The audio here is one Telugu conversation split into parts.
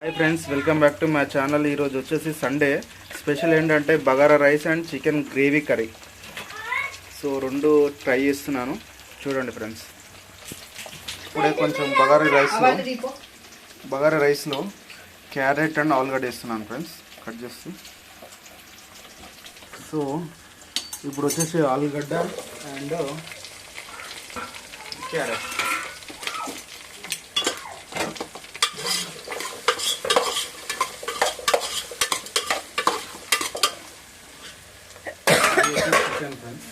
Hey friends, welcome back to my channel. ఈరోజు వచ్చేసి సండే స్పెషల్ ఏంటంటే bagara rice and chicken gravy curry. So రెండు ట్రై చేస్తున్నాను, చూడండి ఫ్రెండ్స్. ఇప్పుడే కొంచెం బగారా రైస్లో క్యారెట్ అండ్ ఆలుగడ్డ వేస్తున్నాను ఫ్రెండ్స్, కట్ చేస్తూ. సో ఇప్పుడు వచ్చేసి ఆలుగడ్డ అండ్ క్యారెట్ చికెన్ ఫ్రెండ్స్.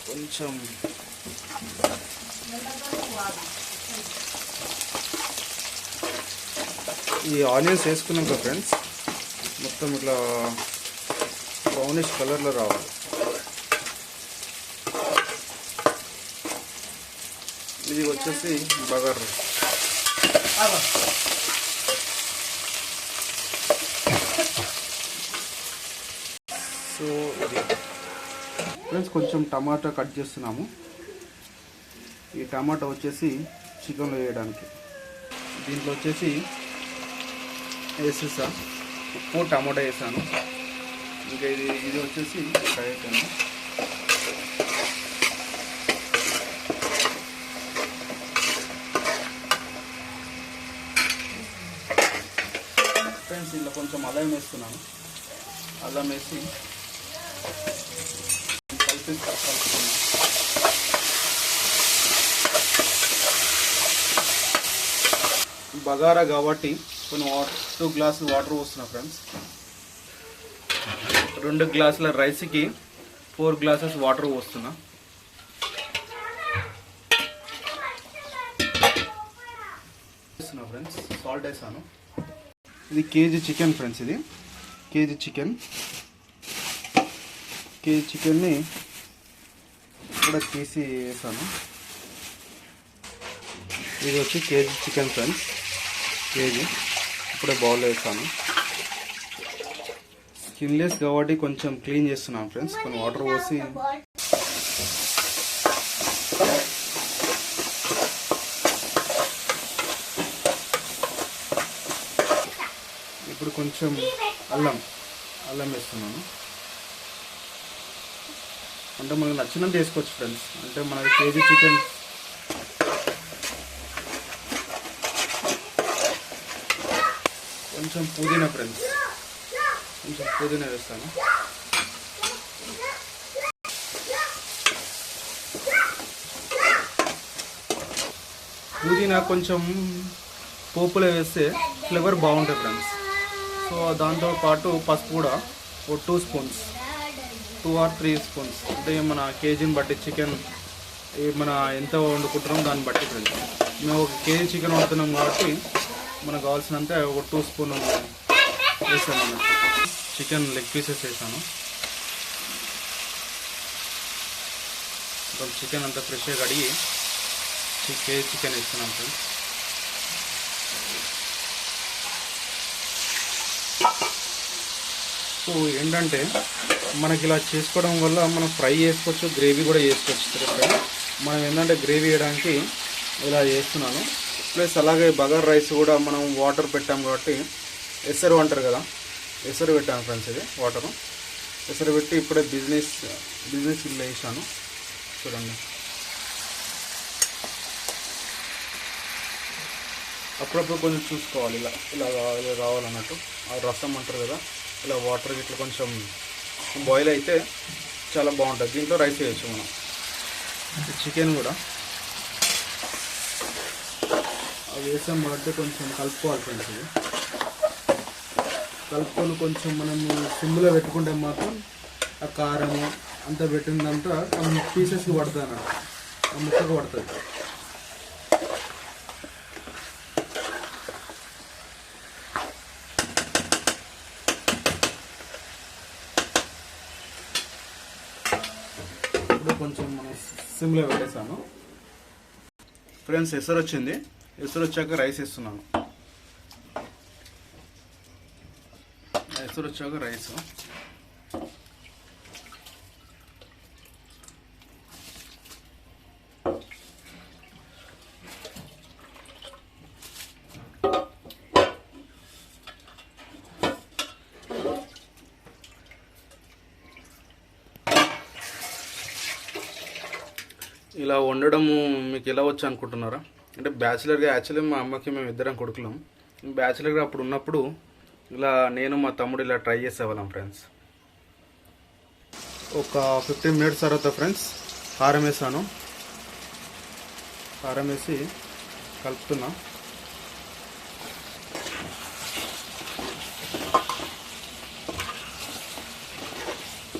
కొంచెం ఈ ఆనియన్స్ వేసుకున్నాక ఫ్రెండ్స్ మొత్తం ఇట్లా బ్రౌనిష్ కలర్లో రావాలి. ఇది వచ్చేసి బగారా సో ఇది ఫ్రెండ్స్ కొంచెం టమాటా కట్ చేస్తున్నాము. ఈ టమాటా వచ్చేసి చికెన్లో వేయడానికి. దీంట్లో వచ్చేసి వేసేసా ఉప్పు, టమాటా వేసాను. ఇంకా ఇది వచ్చేసి ఫ్రై అయిపోయింది. ఫ్రెండ్స్ ఇందులో కొంచెం అల్లం వేస్తున్నాను. అల్లం వేసి కలుపుతున్నాను. బగారా కాబట్టి కొన్ని 2 గ్లాసులు వాటర్ పోస్తున్నా ఫ్రెండ్స్. 2 గ్లాసుల రైస్కి 4 గ్లాసెస్ వాటర్ పోస్తున్నా. ఫ్రెండ్స్ సాల్ట్ వేసాను. ఇది కేజీ చికెన్ ఫ్రెండ్స్. ఇది కేజీ చికెన్ని కూడా తీసి వేసాను. ఇది వచ్చి కేజీ చికెన్ ఫ్రెండ్స్, కేజీ ఇప్పుడే బౌల్లో వేసాను. స్కిన్లెస్ కాబట్టి కొంచెం క్లీన్ చేస్తున్నాను ఫ్రెండ్స్. కొన్ని వాటర్ పోసి ఇప్పుడు కొంచెం అల్లం వేస్తున్నాను. అంటే మనకు నచ్చినంత వేసుకోవచ్చు ఫ్రెండ్స్. అంటే మనకి కేజీ చికెన్ కొంచెం పుదీనా ఫ్రెండ్స్, కొంచెం పుదీనా వేస్తాను. పుదీనా కొంచెం పోపులో వేస్తే ఫ్లేవర్ బాగుంటుంది ఫ్రెండ్స్. సో దాంతోపాటు పసుపు కూడా ఒక 2 స్పూన్స్, 2 or 3 స్పూన్స్. అంటే మన కేజీని బట్టి చికెన్ మన ఎంత వండుకుంటున్నాం దాన్ని బట్టి ఫ్రెండ్స్. మేము 1 కేజీ చికెన్ వండుతున్నాం కాబట్టి మనకు కావాల్సినంత ఒక 2 స్పూన్ వేసాను. చికెన్ లెగ్ పీసెస్ వేసాను. కొంచెం చికెన్ అంతా ఫ్రెష్గా కడిగి కేజీ చికెన్ వేస్తున్నాను ఫ్రెండ్స్. సో ఏంటంటే మనకి ఇలా చేసుకోవడం వల్ల మనం ఫ్రై చేసుకోవచ్చు, గ్రేవీ కూడా చేసుకోవచ్చు. మనం ఏంటంటే గ్రేవీ వేయడానికి ఇలా చేస్తున్నాను. ప్లస్ అలాగే బగారా రైస్ కూడా మనం వాటర్ పెట్టాం కాబట్టి ఎసరు అంటారు కదా, ఎసరు పెట్టాను ఫ్రెండ్స్. ఇది వాటరు ఎసరు పెట్టి ఇప్పుడే బిజినెస్ ఇల్లు వేసాను. చూడండి, అప్పుడప్పుడు కొంచెం చూసుకోవాలి, ఇలా రావాలన్నట్టు. ఆ రసం అంటారు కదా, ఇలా వాటర్ ఇట్లా కొంచెం బాయిల్ అయితే చాలా బాగుంటుంది. దీంట్లో రైస్ వేయచ్చు మనం. చికెన్ కూడా వేసాం కాబట్టి కొంచెం కలుపుకోవాలి ఫ్రెండ్స్. ఇది కలుపుకొని కొంచెం మనం సిమ్లో పెట్టుకుంటే మాత్రం ఆ కారము అంతా పెట్టిందంతా ఆ పీసెస్కి పడుతుంది అన్నట్టు, ఆ ముక్కకు పడుతుంది. ఇప్పుడు కొంచెం మనం సిమ్లో పెట్టేసాను ఫ్రెండ్స్. ఎసరు వచ్చింది. ఎసరు వచ్చాక రైస్ వేస్తున్నాను. ఎసరు వచ్చాక రైస్ ఇలా వండడము మీకు ఎలా వచ్చు అనుకుంటున్నారా? అంటే బ్యాచిలర్గా యాక్చువల్లీ మా అమ్మకి మేము ఇద్దరం కొడుకులం. బ్యాచిలర్గా అప్పుడు ఉన్నప్పుడు ఇలా నేను మా తమ్ముడు ఇలా ట్రై చేసేవాళ్ళం ఫ్రెండ్స్. ఒక 15 మినిట్స్ తర్వాత ఫ్రెండ్స్ కారం వేసాను. కారం వేసి కలుపుతున్నా.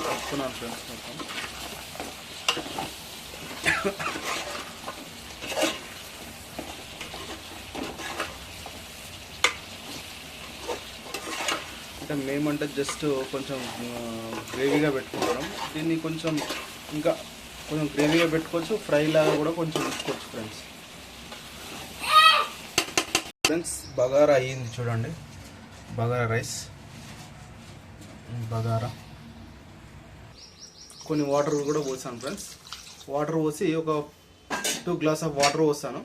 కలుపుతున్నాను ఫ్రెండ్స్ మొత్తం. అంటే మేమంటే జస్ట్ కొంచెం గ్రేవీగా పెట్టుకుంటాం. దీన్ని కొంచెం ఇంకా కొంచెం గ్రేవీగా పెట్టుకోవచ్చు, ఫ్రై లాగా కూడా కొంచెం పెట్టుకోవచ్చు ఫ్రెండ్స్. బగారా అయ్యింది చూడండి. బగారా రైస్, బగారా. కొన్ని వాటర్ కూడా పోసాను ఫ్రెండ్స్. వాటర్ పోసి ఒక 2 గ్లాస్ ఆఫ్ వాటర్ పోసాను.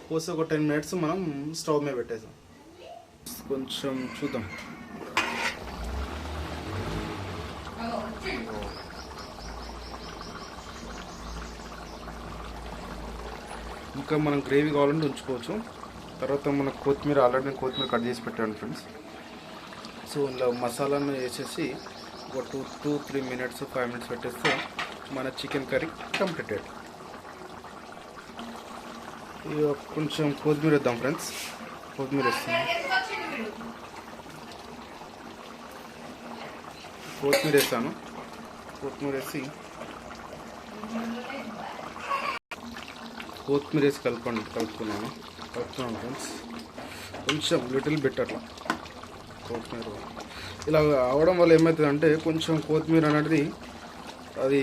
పోసి ఒక 10 మినిట్స్ మనం స్టవ్ మీద పెట్టేసాం. కొంచెం చూద్దాం. ఇంకా మనం గ్రేవీ కావాలంటే ఉంచుకోవచ్చు. తర్వాత మన కొత్తిమీర, ఆల్రెడీ నేను కొత్తిమీర కట్ చేసి పెట్టాను ఫ్రెండ్స్. సో ఇలా మసాలాను వేసేసి ఒక 2-3 మినిట్స్ 5 మినిట్స్ పెట్టేస్తే మన చికెన్ కర్రీ కంప్లీటెడ్. కొంచెం కొత్తిమీర వేద్దాం ఫ్రెండ్స్. కొత్తిమీర వేస్తాను. కొత్తిమీర వేసాను. కొత్తిమీర వేసి కలుపుకున్నాను ఫ్రెండ్స్. కొంచెం లిటిల్ బిట్ అట్లా కొత్తిమీర ఇలా అవడం వల్ల ఏమవుతుందంటే కొంచెం కొత్తిమీర అనేది అది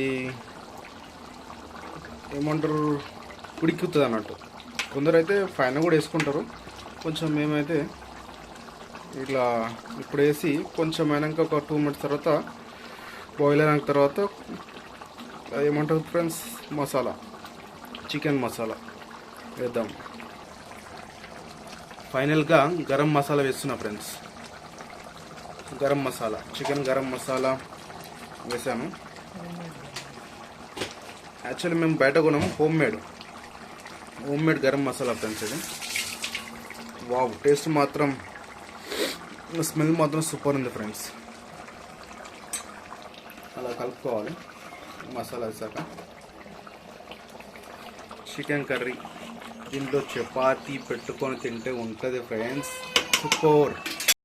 ఏమంటారు ఉడికిస్తుంది అన్నట్టు. కొందరు అయితే పైన కూడా వేసుకుంటారు. కొంచెం మేమైతే ఇట్లా ఇప్పుడు వేసి కొంచెం అయినాక ఒక 2 మినిట్స్ తర్వాత బాయిల్ అయిన తర్వాత ఏమంటారు ఫ్రెండ్స్ మసాలా, చికెన్ మసాలా వేద్దాం. ఫైనల్గా గరం మసాలా వేస్తున్నా ఫ్రెండ్స్. గరం మసాలా, చికెన్ గరం మసాలా వేసాను. యాక్చువల్లీ మేము బయట కొన్నాము home made garam masala friends. ఇది వావ్, టేస్ట్ మాత్రం, స్మెల్ మాత్రం సూపర్ ఉంది ఫ్రెండ్స్. అలా కలుపుకోవాలి మసాలా వేసాక. చికెన్ కర్రీ దీంట్లో చపాతీ పెట్టుకొని తింటే ఉంటుంది ఫ్రెండ్స్, సూపర్.